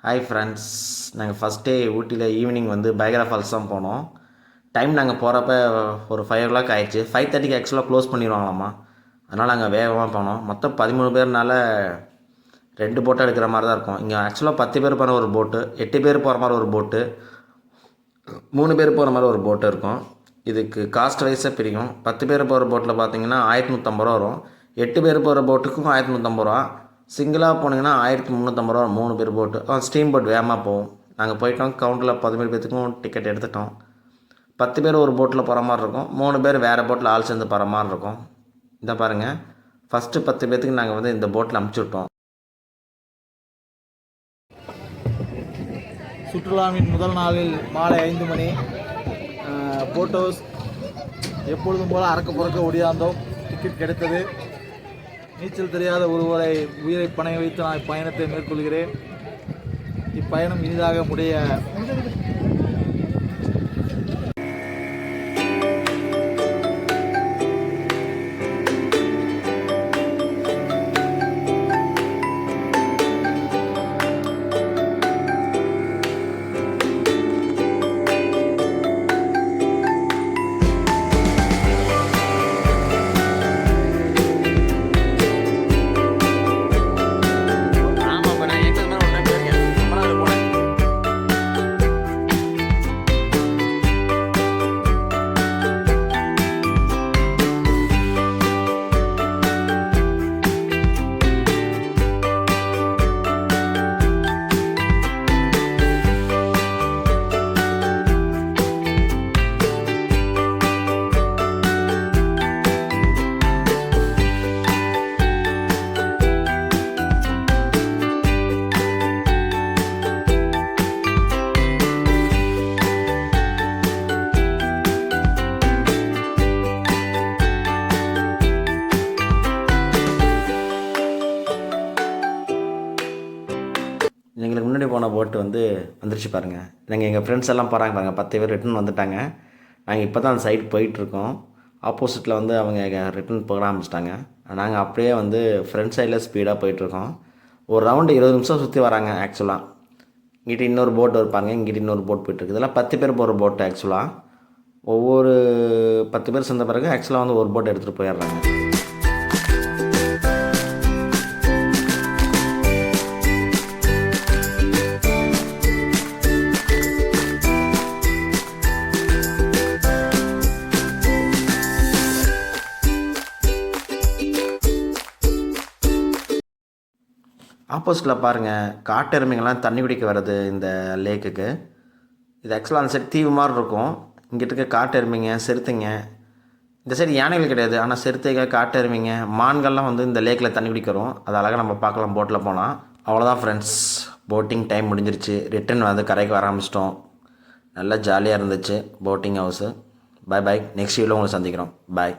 Hi friends. நாங்கள் first day ஊட்டியில் evening வந்து பைகரா ஃபால்ஸ் தான் போனோம். டைம் நாங்கள் போகிறப்ப ஒரு 5 o'clock ஆயிடுச்சு. 5:30க்கு ஆக்சுவலாக க்ளோஸ் பண்ணிடுவாங்களாம்மா. அதனால் நாங்கள் வேகமாக போனோம். மொத்தம் 13 பேர்னால 2 போட்டை எடுக்கிற மாதிரி தான் இருக்கும். இங்கே ஆக்சுவலாக 10 பேர் போகிற ஒரு போட்டு, 8 பேர் போகிற மாதிரி ஒரு போட்டு, 3 பேர் போகிற மாதிரி ஒரு போட்டு இருக்கும். இதுக்கு காஸ்ட் வைஸாக பிரிக்கும். 10 பேர் போகிற போட்டில் பார்த்தீங்கன்னா 1150 ரூபா வரும். 8 பேர் போகிற போட்டுக்கும் 1150 ரூபா. சிங்கிளாக போனீங்கன்னா 1350 ரூபா. 3 பேர் போட்டு ஸ்டீம் போட் வேகமாக போகும். நாங்கள் போயிட்டோம். கவுண்டரில் 17 பேர்த்துக்கும் டிக்கெட் எடுத்துட்டோம். 10 பேர் ஒரு போட்டில் போகிற மாதிரி இருக்கும். 3 பேர் வேறு போட்டில் ஆள் சேர்ந்து போகிற மாதிரி இருக்கும். இதை பாருங்கள், ஃபஸ்ட்டு 10 பேர்த்துக்கு நாங்கள் வந்து இந்த போட்டில் அமுச்சு விட்டோம். சுற்றுலாவின் முதல் நாளில் மாலை 5 மணி. போட்டோஸ் எப்பொழுதும் போல் அறக்க புறக்க ஒடியாந்தோம். டிக்கெட் கிடைத்தது. நீச்சல் தெரியாத ஒருவரை உயிரை பணைய வைத்து நான் இப்பயணத்தை மேற்கொள்கிறேன். இப்பயணம் இனிதாக முடிய எங்களுக்கு முன்னாடி போன போட்டு வந்து வந்துருச்சு பாருங்கள். நாங்கள் எங்கள் ஃப்ரெண்ட்ஸ் எல்லாம் போகிறாங்க பாருங்கள். 10 பேர் ரிட்டன் வந்துட்டாங்க. நாங்கள் இப்போ தான் அந்த சைடு போயிட்டுருக்கோம். ஆப்போசிட்டில் வந்து அவங்க ரிட்டன் போக ஆரம்பிச்சிட்டாங்க. நாங்கள் அப்படியே வந்து ஃப்ரண்ட் சைடில் ஸ்பீடாக போயிட்டுருக்கோம். ஒரு ரவுண்டு 20 நிமிஷம் சுற்றி வராங்க. ஆக்சுவலாக இங்கிட்ட இன்னொரு போட் இருப்பாங்க, இங்கிட்ட இன்னொரு போட் போயிட்டுருக்கு. இதெல்லாம் 10 பேர் போகிற போட்டு. ஆக்சுவலாக ஒவ்வொரு 10 பேர் சேர்ந்த பிறகு ஆக்சுவலாக வந்து ஒரு போட் எடுத்துகிட்டு போயிடுறாங்க. ஆப்போசிட்டில் பாருங்கள், காட்டு எருமைங்கள்லாம் தண்ணி குடிக்க வர்றது இந்த லேக்குக்கு. இது ஆக்சுவலாக அந்த சைடு தீவு மாதிரி இருக்கும். இங்கிட்ட இருக்க காட்டு எருமைங்க, சிறுத்தைங்க. இந்த சைடு யானைகள் கிடையாது, ஆனால் சிறுத்தைகள், காட்டு எருமைங்க, மான்கள்லாம் வந்து இந்த லேக்கில் தண்ணி குடிக்க வரும். அது அழகாக நம்ம பார்க்கலாம் போட்டில் போனால். அவ்வளோதான் ஃப்ரெண்ட்ஸ், போட்டிங் டைம் முடிஞ்சிருச்சு. ரிட்டன் வந்து கரைக்கு வர ஆரம்பிச்சிட்டோம். நல்லா ஜாலியாக இருந்துச்சு போட்டிங் ஹவுஸு. பாய் பாய். நெக்ஸ்ட் வீடியோவில் உங்களை சந்திக்கிறோம். பாய்.